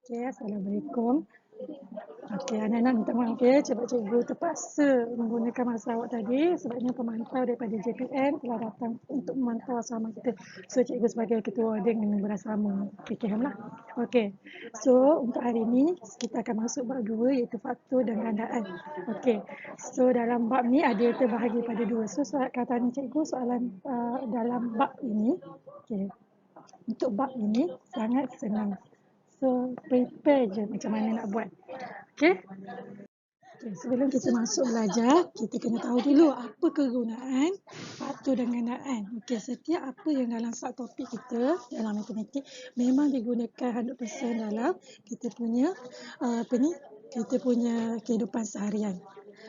Okey, Assalamualaikum. Okey, anak-anak minta maaf ya, cikgu terpaksa menggunakan masa awak tadi sebabnya pemantau daripada JPN telah datang untuk memantau asrama kita. So, cikgu sebagai ketua audit dengan berasrama. Okey, fahamlah. Okey, so untuk hari ini kita akan masuk bab 2 iaitu faktor dan gandaan. Okey, so dalam bab ni ada terbahagi pada dua. So, kata ni cikgu soalan dalam bab ini. Okey, untuk bab ini sangat senang. So, prepare je macam mana nak buat. Okay? Okay, sebelum kita masuk belajar, kita kena tahu dulu apa kegunaan faktor dan gandaan. Okay, setiap apa yang dalam subtopik kita dalam matematik memang digunakan 100% dalam kita punya kita punya kehidupan seharian.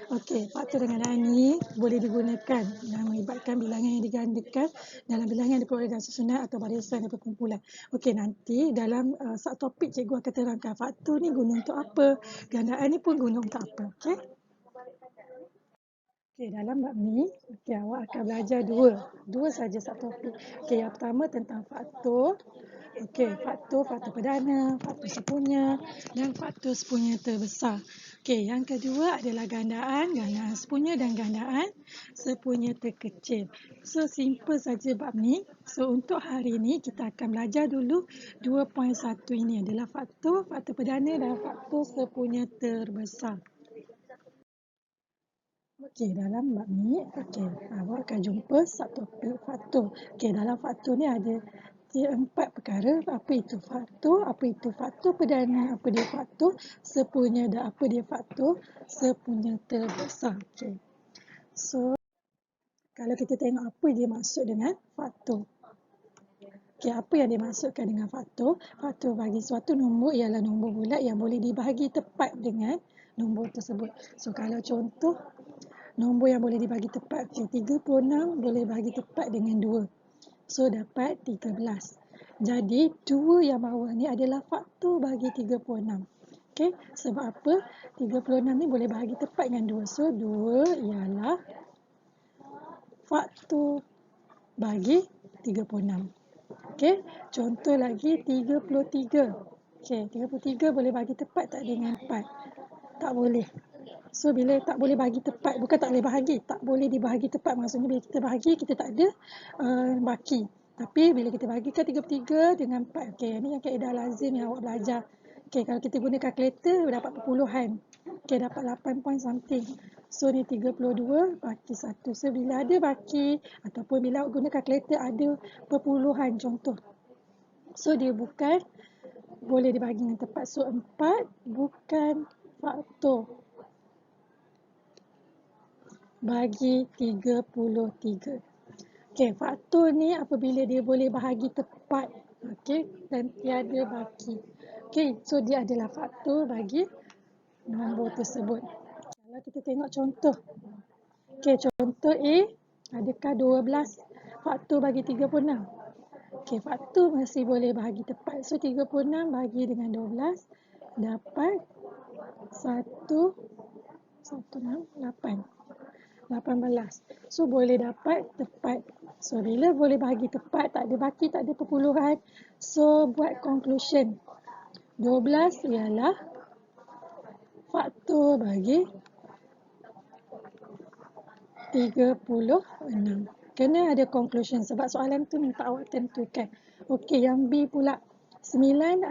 Okey, faktor dan gandaan ni boleh digunakan yang melibatkan bilangan yang digandakan dalam bilangan yang diperoleh dalam susunan atau barisan dan perkumpulan. Okey, nanti dalam subtopik cikgu akan terangkan faktor ni guna untuk apa, gandaan ni pun guna untuk apa. Okey. Okey, dalam bab ni, awak akan belajar dua saja subtopik. Okey, yang pertama tentang faktor. Okey, faktor perdana, faktor sepunya dan faktor sepunya terbesar. Okey, yang kedua adalah gandaan sepunya dan gandaan sepunya terkecil. So, simple saja bab ni. So, untuk hari ini kita akan belajar dulu 2.1 ini adalah faktor perdana dan faktor sepunya terbesar. Okey, dalam bab ni, awak akan jumpa subtopik faktor. Okey, dalam faktor ni ada 4 perkara. Apa itu faktor perdana, apa dia faktor sepunya dan apa dia faktor sepunya terbesar. Okey. So, kalau kita tengok apa dia maksud dengan faktor. Okey, apa yang dimaksudkan dengan faktor? Faktor bagi suatu nombor ialah nombor bulat yang boleh dibahagi tepat dengan nombor tersebut. So, kalau contoh nombor yang boleh dibagi tepat, 36 boleh bagi tepat dengan 2. So, dapat 13. Jadi, 2 yang bawah ni adalah faktor bagi 36. Okey, sebab apa? 36 ni boleh bahagi tepat dengan 2. So, 2 ialah faktor bagi 36. Okey, contoh lagi 33. Okey, 33 boleh bagi tepat tak dengan 4? Tak boleh. So, bila tak boleh bahagi tepat, bukan tak boleh bahagi, tak boleh dibahagi tepat. Maksudnya bila kita bahagi, kita tak ada baki. Tapi bila kita bahagikan 33 dengan 4, okey, ini yang kaedah lazim yang awak belajar. Okey, kalau kita guna kalkulator, dapat perpuluhan. Okey, dapat 8 point something. So, ni 32 baki 1. So, bila ada baki, ataupun bila awak guna kalkulator ada perpuluhan contoh. So, dia bukan boleh dibahagi dengan tepat. So, 4 bukan faktor bagi 33. Okey, faktor ni apabila dia boleh bahagi tepat, okey, dan tiada baki. Okey, so dia adalah faktor bagi nombor tersebut. Kalau kita tengok contoh. Okey, contoh A, adakah 12 faktor bagi 36? Okey, faktor masih boleh bahagi tepat. So, 36 bagi dengan 12 dapat 168. 18. So, boleh dapat tepat. So, bila boleh bahagi tepat, tak ada baki, tak ada perpuluhan. So, buat conclusion. 12 ialah faktor bagi 36. Kena ada conclusion sebab soalan tu minta awak tentukan. Okey, yang B pula. 9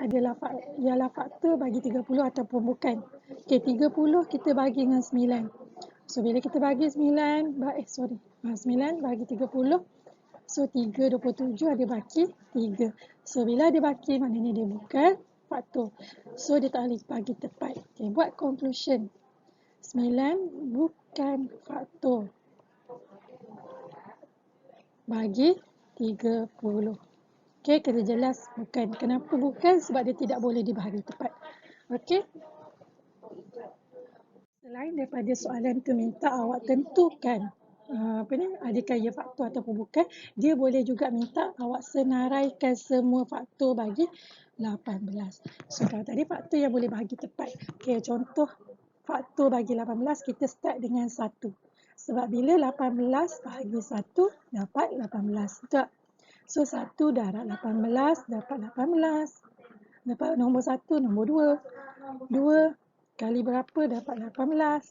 ialah faktor bagi 30 ataupun bukan. Okey, 30 kita bagi dengan 9. So, bila kita bagi 9 bagi 30. So, 3, 27 ada baki 3. So, bila ada baki maknanya dia bukan faktor. So, dia tak boleh bagi tepat. Okay, buat conclusion. 9 bukan faktor bagi 30. Okay, kena jelas bukan. Kenapa bukan? Sebab dia tidak boleh dibahagi tepat. Okay. Selain daripada soalan tu minta awak tentukan adakah ia faktor ataupun bukan, dia boleh juga minta awak senaraikan semua faktor bagi 18. So, kalau tadi faktor yang boleh bahagi tepat. Okay, contoh faktor bagi 18 kita start dengan 1. Sebab bila 18 bahagi 1 dapat 18. Tak? So, 1 darab 18 dapat 18. Dapat nombor 1, nombor 2. 2 kali berapa dapat 18?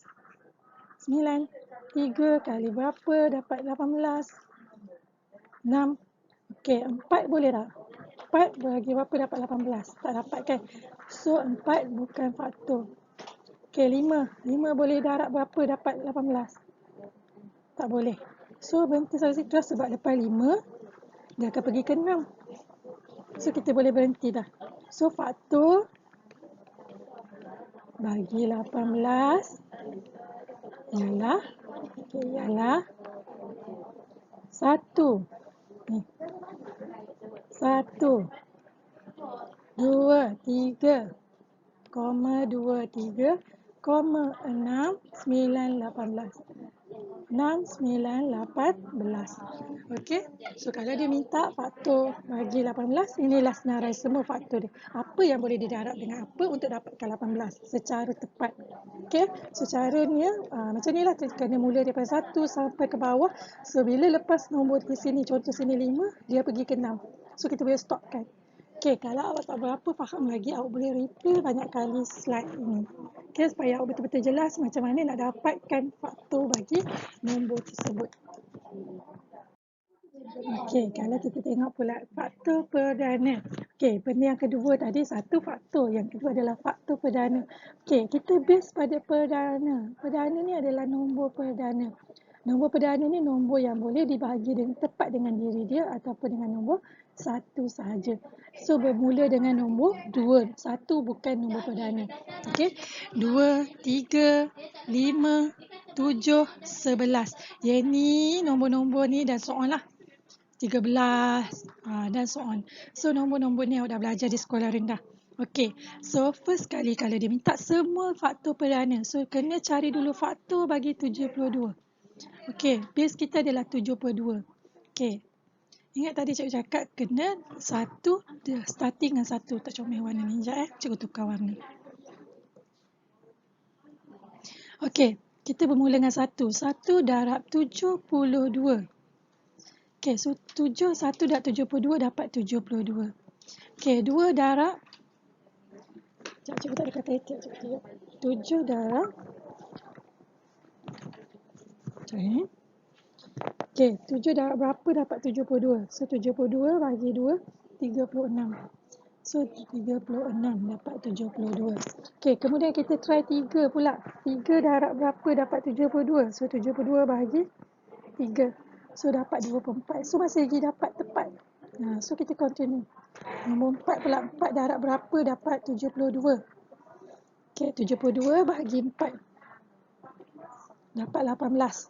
9. 3 kali berapa dapat 18? 6. Okey, 4 boleh tak? 4 bagi berapa dapat 18? Tak dapat kan? So, 4 bukan faktor. Okey, 5. 5 boleh darab berapa dapat 18? Tak boleh. So, berhenti sampai situ sebab lepas 5, dia akan pergi ke 6. So, kita boleh berhenti dah. So, faktor bagi 18 ialah, ialah 1. Ni. 1, 2, 3, 23, 6, 9, 18. 6, 9, 18. Okey. So, kalau dia minta faktor bagi 18, inilah senarai semua faktor dia. Apa yang boleh didarab dengan apa untuk dapatkan 18 secara tepat. Okey. So, caranya macam ni lah. Kena mula daripada 1 sampai ke bawah. So, bila lepas nombor di sini, contoh sini 5, dia pergi ke 6. So, kita boleh stopkan. Okey, kalau awak tak berapa faham lagi, awak boleh replay banyak kali slide ini. Okey, supaya awak betul-betul jelas macam mana nak dapatkan faktor bagi nombor tersebut. Okey, kalau kita tengok pula faktor perdana. Okey, benda yang kedua tadi satu faktor, yang kedua adalah faktor perdana. Okey, kita base pada perdana. Perdana ni adalah nombor perdana. Nombor perdana ni nombor yang boleh dibahagi dengan tepat dengan diri dia ataupun dengan nombor 1 sahaja. So, bermula dengan nombor 2. 1 bukan nombor perdana. Okey, 2, 3, 5, 7, 11. Yang ni nombor-nombor ni dan so on lah. 13 dan so on. So, nombor-nombor ni awak dah belajar di sekolah rendah. Okey, so first kali kalau dia minta semua faktor perdana. So, kena cari dulu faktor bagi 72. Okey, base kita adalah 72. Okey, ingat tadi cikgu cakap kena satu, starting dengan satu. Tak comel warna ni. Sekejap cikgu tukar warna. Okey, kita bermula dengan satu. 1 darab 72. Okey, so 1 darab 72 dapat 72. Okey, 2 darab, sekejap cikgu tak ada kata etik. 7 darab, okey, 7 darab berapa dapat 72? So, 72 bagi 2, 36. So, 36 dapat 72. Okey, kemudian kita try 3 pula. 3 darab berapa dapat 72? So, 72 bagi 3. So, dapat 24. So, masih lagi dapat tepat. So, kita continue. Nombor 4 pula. 4 darab berapa dapat 72? Okey, 72 bagi 4. Dapat 18.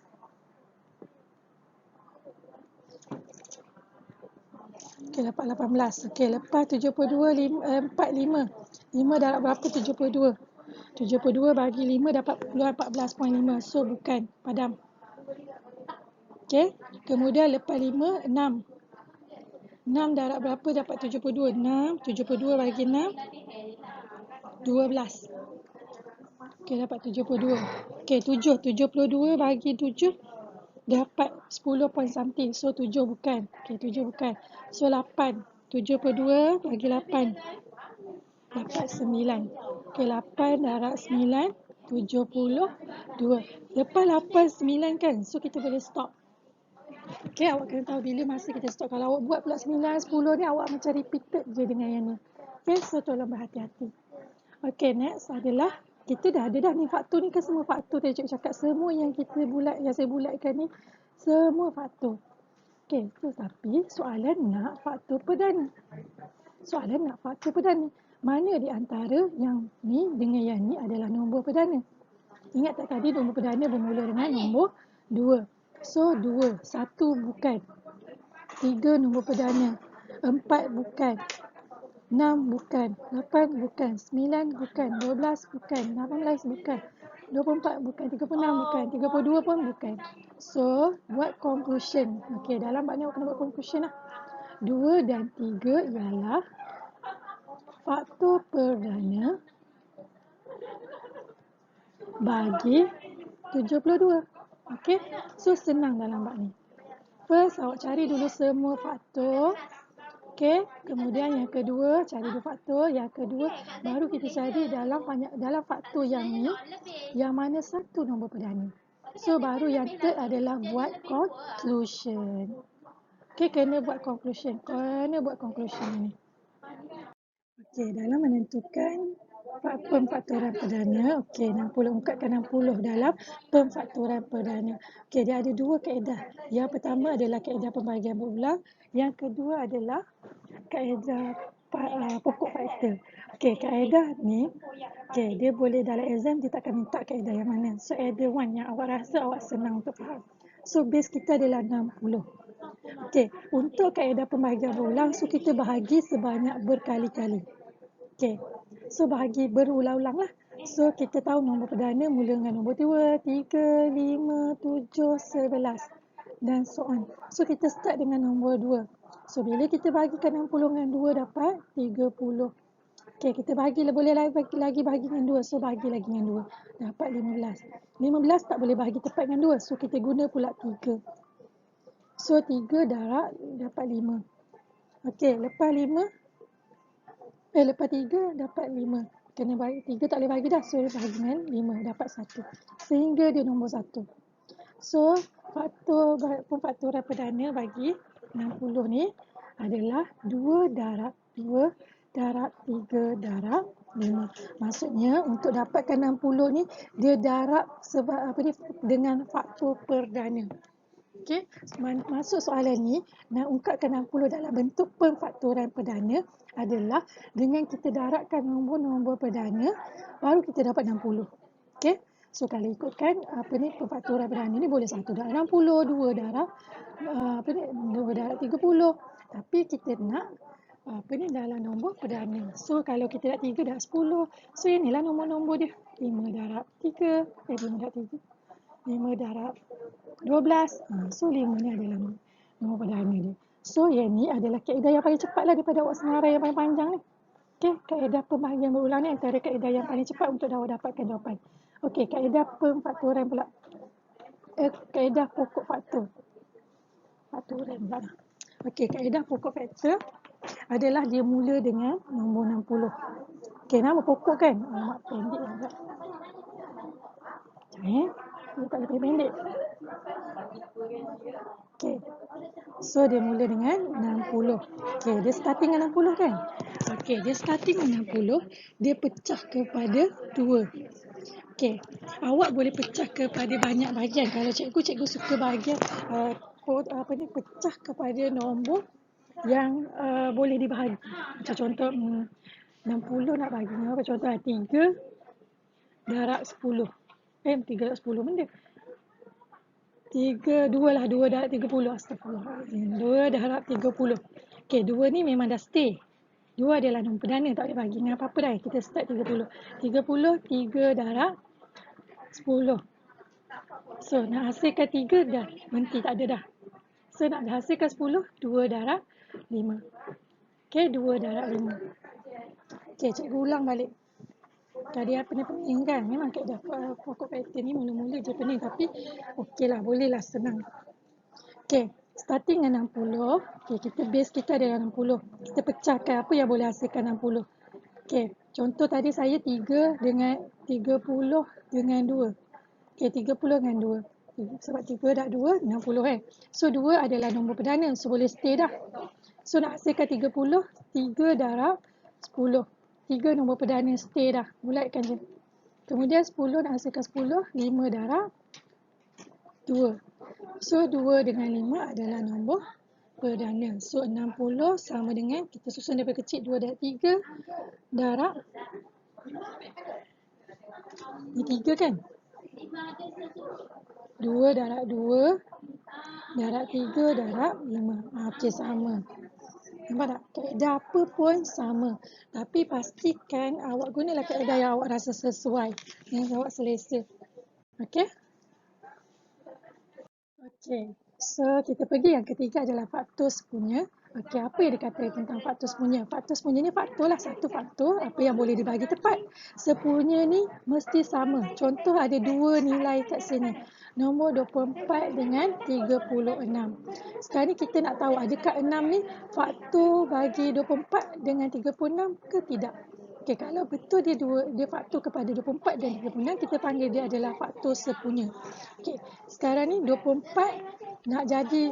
Okey, dapat 18. Okey, lepas 72, 4, 5. 5 darab berapa 72? 72 bagi 5 dapat keluar 14.5. So, bukan. Padam. Okey, kemudian lepas 5, 6. 6 darab berapa dapat 72? 6. 72 bagi 6, 12. Okey, dapat 72. Okey, 7. 72 bagi 7 dapat 10 point something. So, 7 bukan. Okey, 7 bukan. So, 8. 72 bagi 8 dapat 9. Okey, 8 darab 9, 72. Lepas 8, 9 kan? So, kita boleh stop. Okey, awak kena tahu bila masa kita stop. Kalau awak buat pula 9, 10 ni, awak macam repeated je dengan yang ni. Okey, so tolong berhati-hati. Okey, next adalah kita dah ada dah ni faktor ni kan, semua faktor tadi cikgu cakap. Semua yang kita bulat, yang saya bulatkan ni, semua faktor. Okey, tetapi soalan nak faktor perdana. Soalan nak faktor perdana. Mana di antara yang ni dengan yang ni adalah nombor perdana? Ingat tak tadi nombor perdana bermula dengan nombor 2. So, 2. 1 bukan. 3 nombor perdana. 4 bukan. 6 bukan. 8 bukan. 9 bukan. 12 bukan. 18 bukan. 24 bukan. 36 bukan. 32 pun bukan. So, buat conclusion. Okey, dalam bab ni awak kena buat conclusion lah. 2 dan 3 ialah faktor perdana bagi 72. Okey, so senang dalam bab ni. First, awak cari dulu semua faktor. Okey, kemudian yang kedua cari dua faktor, yang kedua baru kita cari dalam faktor yang ni yang mana satu nombor perdana. So baru yang third adalah buat conclusion. Okey, kena buat conclusion ni. Okey, dalam menentukan pemfaktoran perdana, okey 60 ungkapkan 60 dalam pemfaktoran perdana. Okey, dia ada dua kaedah. Yang pertama adalah kaedah pembahagian berulang, yang kedua adalah kaedah pokok faktor. Okey, kaedah ni okey, dia boleh dalam exam dia takkan minta kaedah yang mana. So either one yang awak rasa awak senang untuk faham. So base kita adalah 60. Okey, untuk kaedah pembahagian berulang, so kita bahagi sebanyak berkali-kali. Okey, so bahagi berulang-ulang lah. So kita tahu nombor perdana mula dengan nombor 2, 3, 5, 7, 11 dan so on. So kita start dengan nombor 2. So bila kita bahagikan 60 dengan 2 dapat 30. Okey, kita boleh lagi bahagi dengan 2. So bahagi lagi dengan 2 dapat 15. 15 tak boleh bahagi tepat dengan 2. So kita guna pula 3. So 3 darab dapat 5. Okey, lepas 3 dapat 5. Kena bagi 3 tak boleh bagi dah. So bahagi dengan 5 dapat 1. Sehingga dia nombor 1. So pemfaktoran perdana bagi 60 ni adalah 2 darab 2 darab 3 darab 5. Maksudnya untuk dapatkan 60 ni dia darab dengan faktor perdana. Okey, masuk soalan ni nak ungkapkan 60 dalam bentuk pemfaktoran perdana adalah dengan kita darabkan nombor-nombor perdana baru kita dapat 60. Okey. So kalau ikutkan pemfaktoran perdana ni boleh 1 darab 60, 2 darab 2 darab 30. Tapi kita nak dalam nombor perdana. So kalau kita nak 3 darab 10. So inilah nombor-nombor dia. 5 darab 3, 5 darab 3. 5 darab 12. So 5 ni adalah nombor perdana dia. So yang ni adalah kaedah yang paling cepat lah daripada awak senarai yang paling panjang ni. Okey, kaedah pembahagian berulang ni antara kaedah yang paling cepat untuk awak dapatkan jawapan. Okey, kaedah pemfaktoran pula. Kaedah pokok faktor. Faktoran pula. Okey, kaedah pokok faktor adalah dia mula dengan nombor 60. Okey, nama pokok kan? Mak pendek juga. Bukan lebih pendek. Okey. So dia mula dengan 60. Okey, dia starting dengan 60 kan? Okey, dia starting dengan 60, dia pecah kepada 2. Okey, awak boleh pecah kepada banyak bahagian. Kalau cikgu suka bahagian pecah kepada nombor yang boleh dibahagi. Macam contoh 60 nak bahagi dengan apa? Contoh 3 darab 10. 3 darab 10 benda. 2 darab 30. Astagfirullahaladzim. 2 darab 30. Okey, 2 ni memang dah stay. 2 adalah nombor perdana, tak boleh bagi dengan apa-apa dah. Kita start 30. 30, 3 darab 10. So, nak hasilkan 3 dah berhenti, tak ada dah. So, nak hasilkan 10, 2 darab 5. Okey, 2 darab 5. Okey, cikgu ulang balik. Tadi pening kan? Memang kaedah pokok faktor ni mula-mula je pening, tapi okeylah, bolehlah senang. Okey, starting dengan 60. Okey, base kita adalah 60. Kita pecahkan apa yang boleh hasilkan 60. Okey, contoh tadi saya 3 dengan 30 dengan 2. Okey, 30 dengan 2. Sebab 3 dah 2, 60 kan. So 2 adalah nombor perdana, so boleh stay dah. So nak hasilkan 30, 3 darab 10. 3 nombor perdana, stay dah. Bulatkan je. Kemudian 10 nak hasilkan 10, 5 darab 2. So 2 dengan 5 adalah nombor perdana. So 60 sama dengan, kita susun daripada kecil, 2 darab 3 darab, ni 3 kan? 2 darab 2 darab 3 darab 5. Okey, sama. Nampak tak? Kaedah apa pun sama. Tapi pastikan awak gunalah kaedah yang awak rasa sesuai, yang awak selesa. Okey? Okey. So, kita pergi yang ketiga adalah faktor punya Okey, apa yang dikatakan tentang faktor sepunya? Faktor sepunya ni faktor lah, satu faktor apa yang boleh dibagi tepat. Sepunya ni mesti sama. Contoh ada dua nilai kat sini. Nombor 24 dengan 36. Sekarang ni kita nak tahu adakah 6 ni faktor bagi 24 dengan 36 ke tidak? Okey, kalau betul dia faktor kepada 24 dan 36, kita panggil dia adalah faktor sepunya. Okey, sekarang ni 24 nak jadi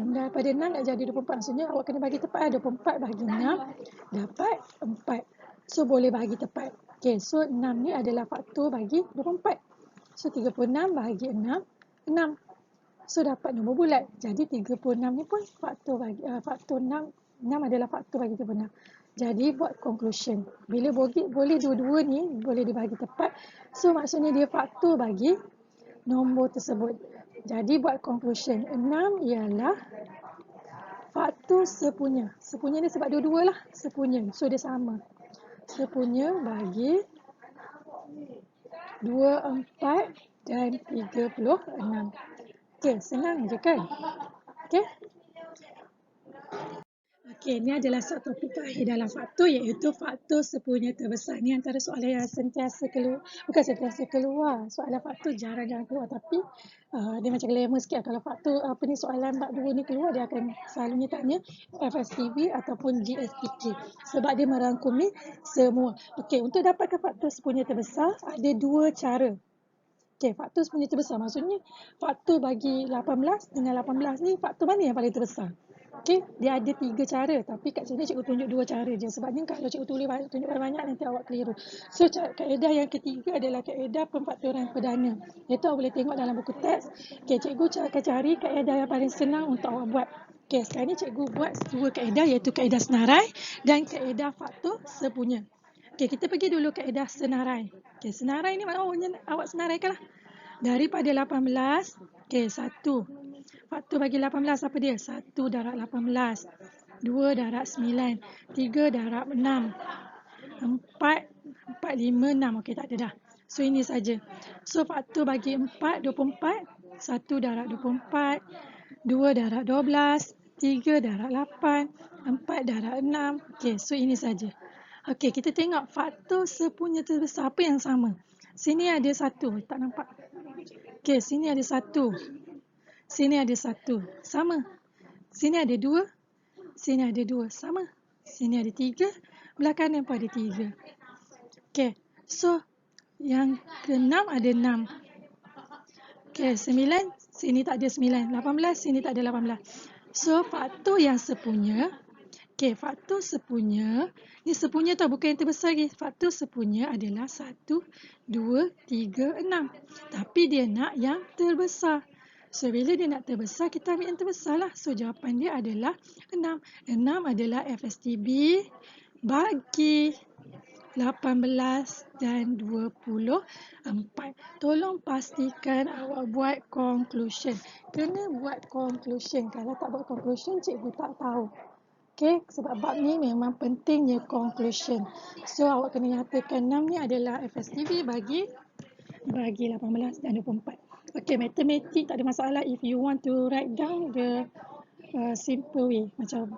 daripada 6 nak jadi 24, maksudnya awak kena bagi tepat 24 bahagi 6 dapat 4. So boleh bagi tepat. Okey, so 6 ni adalah faktor bagi 24. So 36 bahagi 6, 6. So dapat nombor bulat. Jadi 36 ni pun faktor bagi faktor 6, 6 adalah faktor bagi 36. Jadi buat conclusion. Bila boleh dua-dua ni boleh dibagi tepat. So maksudnya dia faktor bagi nombor tersebut. Jadi buat conclusion, 6 ialah faktor sepunya. Sepunya ni sebab dua-dua lah sepunya. So dia sama. Sepunya bagi 24 dan 36. Okey, senang je kan? Okey. Okey, ini adalah satu topik terakhir dalam faktor, iaitu faktor sepunya terbesar. Ini antara soalan yang sentiasa keluar, bukan sentiasa keluar. Soalan faktor jarang-jarang keluar, tapi dia macam glamour sikit. Kalau faktor soalan bab 2 ni keluar, dia akan selalunya tanya FSTB ataupun GSTK. Sebab dia merangkumi semua. Okey, untuk dapatkan faktor sepunya terbesar, ada dua cara. Okey, faktor sepunya terbesar maksudnya faktor bagi 18 dengan 18 ni faktor mana yang paling terbesar? Okey, dia ada tiga cara, tapi kat sini cikgu tunjuk dua cara je. Sebabnya kalau cikgu tulis tunjuk banyak nanti awak keliru. So kaedah yang ketiga adalah kaedah pemfaktoran perdana. Itu awak boleh tengok dalam buku teks. Okey, cikgu akan cari kaedah yang paling senang untuk awak buat. Okey, sekarang ni cikgu buat dua kaedah, iaitu kaedah senarai dan kaedah faktor sepunya. Okey, kita pergi dulu kaedah senarai. Okey, senarai ni maknanya awak senaraikan lah. Daripada 18, okey, 1. Faktor bagi 18 apa dia? 1 darab 18, 2 darab 9, 3 darab 6, 4, 4, 5, 6. Okey, tak ada dah. So, ini saja. So, faktor bagi 4, 24, 1 darab 24, 2 darab 12, 3 darab 8, 4 darab 6. Okey, so ini saja. Okey, kita tengok faktor sepunya terbesar apa yang sama. Sini ada 1, tak nampak. Okey, sini ada 1. Sini ada 1, sama. Sini ada 2. Sini ada 2, sama. Sini ada 3. Belah kanan pun ada 3. Okey, so yang ke-6 ada 6. Okey, 9. Sini tak ada 9. 18. Sini tak ada 18. So, faktor yang sepunya. Okey, faktor sepunya. Ni sepunya tau, bukan yang terbesar lagi. Faktor sepunya adalah 1, 2, 3, 6. Tapi dia nak yang terbesar. So, bila dia nak terbesar, kita ambil yang terbesar lah. So, jawapan dia adalah 6. 6 adalah FSTB bagi 18 dan 24. Tolong pastikan awak buat conclusion. Kena buat conclusion. Kalau tak buat conclusion, cikgu tak tahu. Okey, sebab bab ni memang pentingnya conclusion. So, awak kena nyatakan 6 ni adalah FSTB bagi 18 dan 24. Okey, matematik tak ada masalah if you want to write down the simple way, macam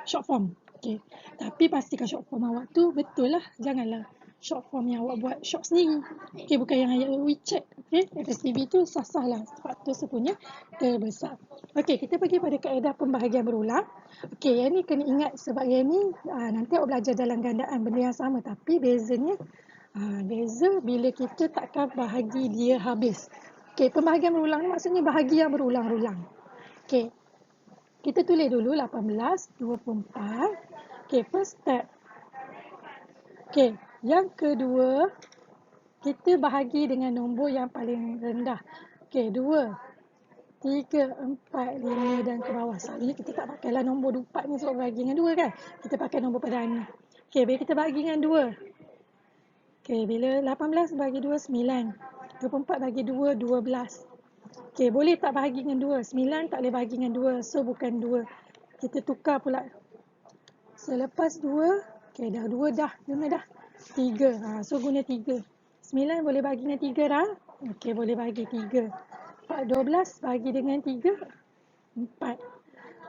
short form. Okey. Tapi pastikan short form awak tu betul lah. Janganlah short form yang awak buat short sendiri. Okey, bukan yang ayat WeChat. Okey, FSTB tu sah-sah lah. Faktor sepunya terbesar. Okey, kita pergi pada kaedah pembahagian berulang. Okey, yang ni kena ingat sebab yang ni nanti awak belajar dalam gandaan benda yang sama. Tapi bezanya, beza bila kita takkan bahagi dia habis. Okey, pembahagian berulang ni maksudnya bahagi yang berulang-ulang. Okey, kita tulis dulu 18, 24. Okey, first step. Okey, yang kedua, kita bahagi dengan nombor yang paling rendah. Okey, 2, 3, 4, 5 dan ke bawah. Selalunya kita tak pakailah nombor 4 ni sebab bahagi dengan 2 kan. Kita pakai nombor perdana. Okey, bila kita bahagi dengan 2. Okey, bila 18 bagi 2, 9. 24 bagi 2, 12. Okey, boleh tak bahagi dengan 2? 9 tak boleh bahagi dengan 2. So, bukan 2. Kita tukar pula. Selepas 2, okey dah 2 dah. Guna dah. 3. So, guna 3. 9 boleh bagi dengan 3 dah. Okey, boleh bagi 3. 12 bagi dengan 3. 4.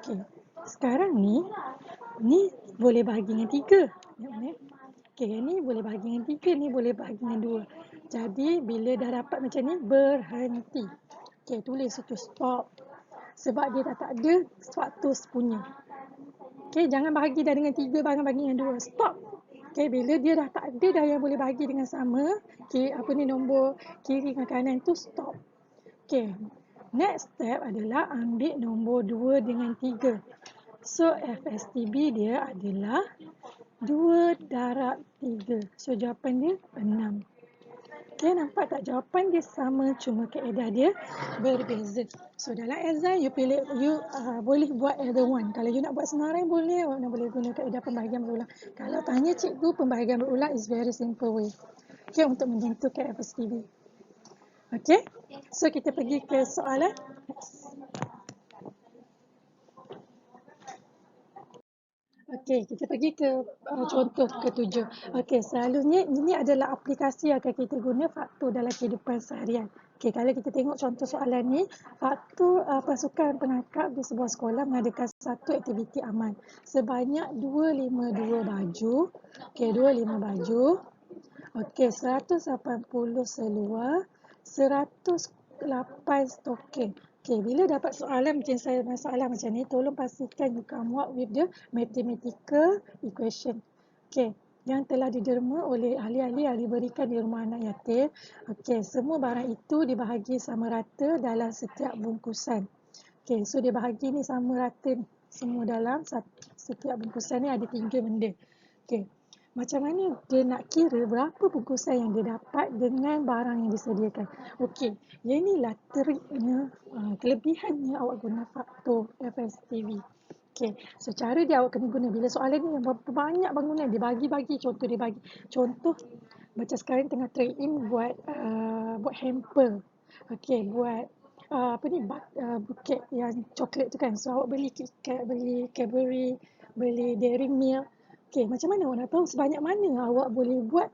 Okey. sekarang ni boleh bahagi dengan 3. Tengok ni. Okey, ni boleh bahagi dengan 3, ni boleh bahagi dengan 2. Jadi, bila dah dapat macam ni, berhenti. Okey, tulis itu stop. Sebab dia dah tak ada faktor sepunya. Okey, jangan bahagi dah dengan 3, jangan bahagi dengan 2. Stop. Okey, bila dia dah tak ada dah yang boleh bahagi dengan sama, nombor kiri dengan kanan tu stop. Okey, next step adalah ambil nombor 2 dengan 3. So, FSTB dia adalah 2 darab 3. So, jawapan dia 6. Okay, nampak tak jawapan dia sama, cuma kaedah dia berbeza. So, dalam exam, you boleh buat either one. Kalau you nak buat senarai, boleh guna kaedah pembahagian berulang. Kalau tanya cikgu, pembahagian berulang is very simple way. Okay, untuk menentukan FSTB. Okay, so kita pergi ke soalan. Okey, kita pergi ke contoh ke-7. Okey, selalunya ini adalah aplikasi yang akan kita guna faktor dalam kehidupan seharian. Okey, kalau kita tengok contoh soalan ni, faktor pasukan penangkap di sebuah sekolah mengadakan satu aktiviti aman. Sebanyak 252 baju. Okey, 25 baju. Okey, 180 seluar, 108 stoking. Okay, bila dapat soalan macam saya masalah macam ni, tolong pastikan you come up with the mathematical equation. Okay, yang telah diderma oleh ahli-ahli yang diberikan di rumah anak yatim. Okay, semua barang itu dibahagi sama rata dalam setiap bungkusan. Okay, so dia bahagi ni sama rata ni. Semua dalam setiap bungkusan ni ada 3 benda. Okay, macam mana dia nak kira berapa bungkusan yang dia dapat dengan barang yang disediakan. Okey, yang inilah triknya, kelebihannya awak guna faktor FSTV. Okey, so cara dia awak kena guna bila soalan ni yang banyak bangunan dia bagi-bagi contoh dia bagi. Contoh macam sekarang tengah trade in buat hamper. Okey, buat buket yang coklat tu kan. So awak beli KitKat, beli Cadbury, beli Dairy Milk. Okey, macam mana awak nak tahu sebanyak mana awak boleh buat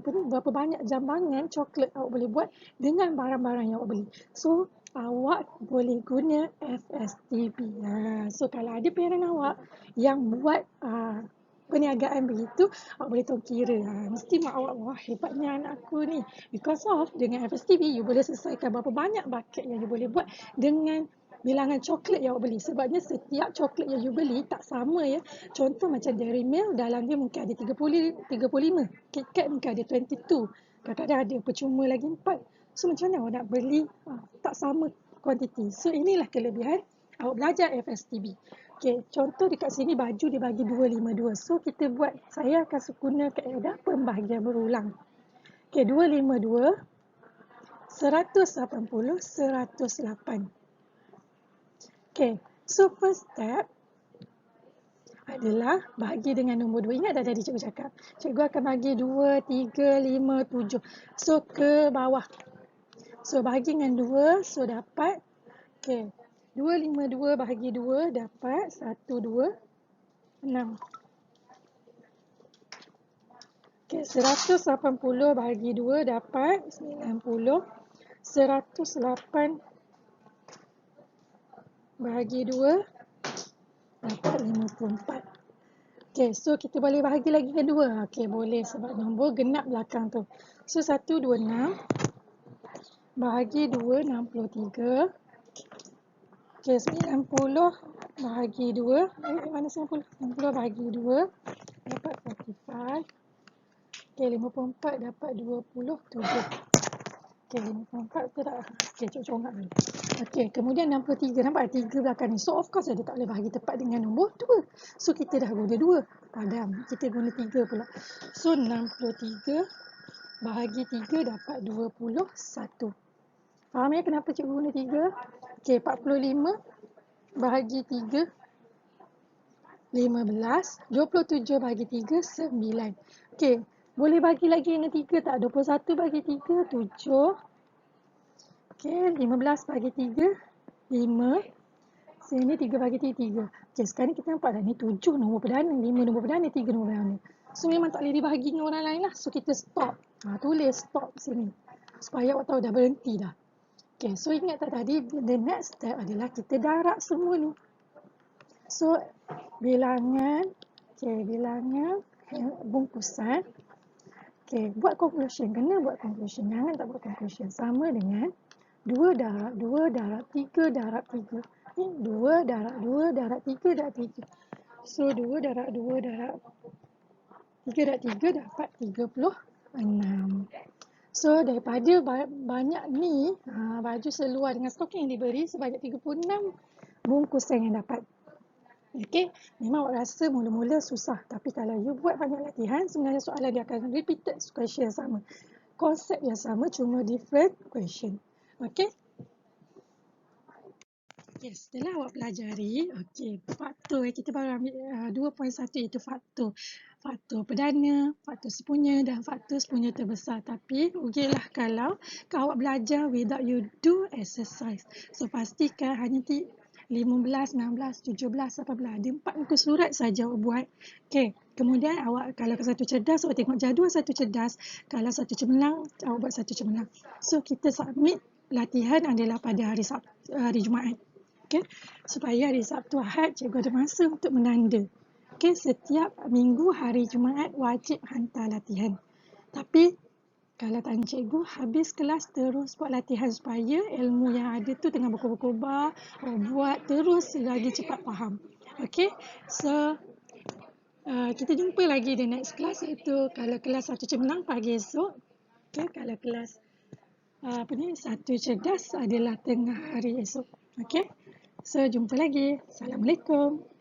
berapa banyak jambangan coklat awak boleh buat dengan barang-barang yang awak beli. So, awak boleh guna FSTB. So, kalau ada parent awak yang buat perniagaan begitu, awak boleh tahu kira. Mesti mak awak, wah hebatnya anak aku ni. Because of dengan FSTB, you boleh selesaikan berapa banyak bucket yang you boleh buat dengan bilangan coklat yang awak beli. Sebabnya setiap coklat yang you beli tak sama ya. Contoh macam Dairy Milk, dalam dia mungkin ada 35. KitKat mungkin ada 22. Kadang-kadang ada percuma lagi 4. So macam mana awak nak beli tak sama kuantiti. So inilah kelebihan awak belajar FSTB. Okay, contoh dekat sini baju dia bagi 252. So kita buat, saya akan guna kaedah pembahagian berulang. Okay, 252, 180, 108. Okay, so first step adalah bahagi dengan nombor 2. Ingat dah tadi cikgu cakap. Cikgu akan bagi 2, 3, 5, 7. So ke bawah. So bahagi dengan 2, so dapat. Okay, 252 bahagi 2 dapat 1, 2, 6. Okay, 180 bahagi 2 dapat 90. 108 bahagi 2 dapat 54. Okay, so kita boleh bahagi lagi dengan 2. Okay, boleh sebab nombor genap belakang tu. So, 126 bahagi 2, 63. Okay, 90 bahagi 2. Mana 90? 90 bahagi 2 dapat 45. Okay, 54 dapat 27. Okay, 54 tu tak? Okay, congak dulu. Okay, kemudian 63. Nampak 3 belakang ni. So, of course dia tak boleh bahagi tepat dengan nombor 2. So, kita dah guna 2. Padam. Kita guna 3 pula. So, 63 bahagi 3 dapat 21. Faham ya kenapa cikgu guna 3? Okay, 45 bahagi 3, 15. 27 bahagi 3, 9. Okay, boleh bagi lagi dengan 3 tak? 21 bagi 3, 7. Okay, 15 bagi 3, 5. Sini 3 bagi 3. Okay, sekarang kita nampak dah ni 7 nombor perdana, 5 nombor perdana, 3 nombor perdana. So, memang tak boleh dibahagi dengan orang lain lah. So, kita stop. Tulis stop sini. Supaya awak tahu dah berhenti dah. Okay, so ingat tak tadi, the next step adalah kita darab semua ni. So, bilangan, bilangan bungkusan. Buat conclusion. Kena buat conclusion. Jangan tak buat conclusion. Sama dengan 2 darab 3 darab 3. Ni 2 darab 3 darab 3. So, 2 darab 2 darab 3 darab 3 dapat 36. So, daripada banyak ni, baju seluar dengan stocking yang diberi sebanyak 36 bungkusan yang dapat. Okey, memang awak rasa mula-mula susah, tapi kalau you buat banyak latihan, sebenarnya soalan dia akan repeated question yang sama. Konsep yang sama, cuma different question. Okey? Yes, setelah awak pelajari, okey, faktor kita baru ambil 2.1 iaitu faktor. Faktor perdana, faktor sepunya dan faktor sepunya terbesar. Tapi rugilah kalau awak belajar without you do exercise. So pastikan hanya 15, 16, 17, 18. Dia 4 muka surat saja awak buat. Okey, kemudian awak kalau satu cerdas, awak tengok jadual satu cerdas. Kalau satu cemerlang, awak buat satu cemerlang. So kita submit latihan adalah pada hari Jumaat. Okay, supaya hari Sabtu Ahad cikgu ada masa untuk menanda. Okay, setiap minggu hari Jumaat wajib hantar latihan. Tapi kalau tanya cikgu, habis kelas terus buat latihan supaya ilmu yang ada tu tengah berkobar-kobar, buat terus lagi cepat faham. Okay, so kita jumpa lagi di next class, iaitu kalau kelas 1 cemerlang pagi esok. Okay, kalau kelas satu cerdas adalah tengah hari esok. Okay, so jumpa lagi. Assalamualaikum.